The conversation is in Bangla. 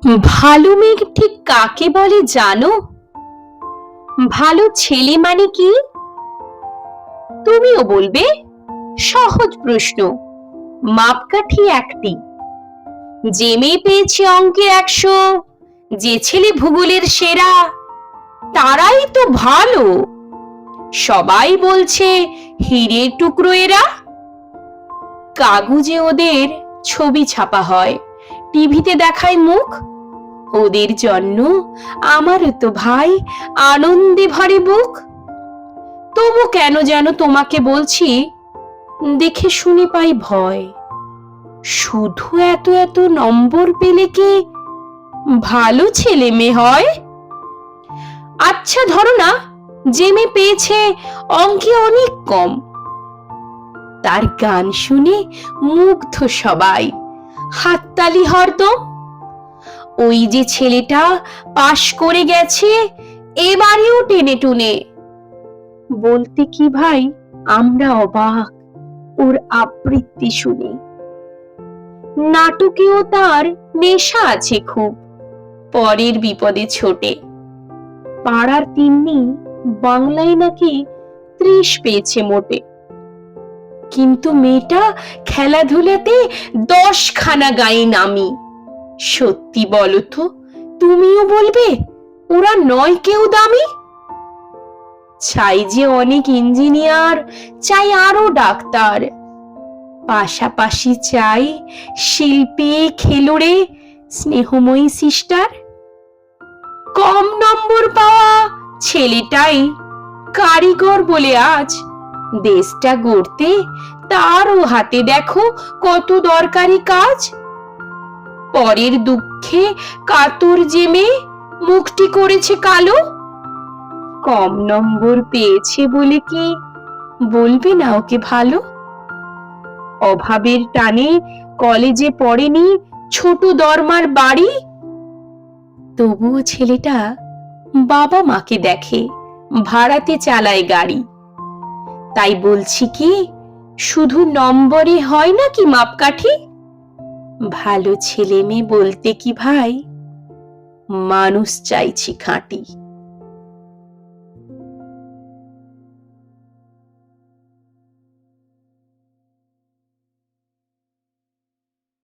ভালো মেয়ে ঠিক কাকে বলে জানো? ভালো ছেলে মানে কি? তুমিও বলবে। সহজ প্রশ্ন, মাপকাঠি একটি। যে মেয়ে পেয়েছে অঙ্কে 100, যে ছেলে ভূগোলের সেরা, তারাই তো ভালো। সবাই বলছে হীরের টুকরো এরা। কাগজে ওদের ছবি ছাপা হয়, টিভিতে দেখায় মুখ। ওদের জন্য আমারও তো ভাই আনন্দে ভরে বুক। তবু কেন যেন তোমাকে বলছি, দেখে শুনে পাই ভয়। শুধু এত এত নম্বর পেলে কি ভালো ছেলে মেয়ে হয়? আচ্ছা ধরো না, যে মেয়ে পেয়েছে অঙ্কে অনেক কম, তার গান শুনে মুগ্ধ সবাই, হাততালি হরদম। ওই যে ছেলেটা পাশ করে গেছে এবারেও টেনে টুনে, বলতে কি ভাই আমরা অবাক ওর আবৃত্তি শুনে। নাটকেও তার নেশা আছে খুব, পরের বিপদে ছোটে। পাড়ার তিন্নি বাংলায় নাকি 30 পেয়েছে মোটে। কিন্তু মেয়েটা খেলাধুলাতে 10 খানা গায়ে নামি। সত্যি বলো তো, তুমিও বলবে ওরা নয় কেউ দামি? চাই যে অনেক ইঞ্জিনিয়ার, চাই আরো ডাক্তার, পাশাপাশি চাই শিল্পী, খেলুড়ে, স্নেহময়ী সিস্টার। কম নম্বর পাওয়া ছেলেটাই কারিগর বলে আজ দেশটা গড়তে তারও হাতে দেখো কত দরকারি কাজ। পরের দুঃখে কাতর যে মেয়ে মুখটি করেছে কালো, কম নম্বর পেয়েছে বলে কি বলবে না ওকে ভালো? অভাবের টানে কলেজে পড়েনি, ছোট দরমার বাড়ি, তবুও ছেলেটা বাবা মাকে দেখে, ভাড়াতে চালায় গাড়ি। তাই বলছি কি, শুধু নম্বরে হয় নাকি মাপকাঠি? ভালো ছেলে মেয়ে বলতে কি ভাই মানুষ চাইছি খাঁটি।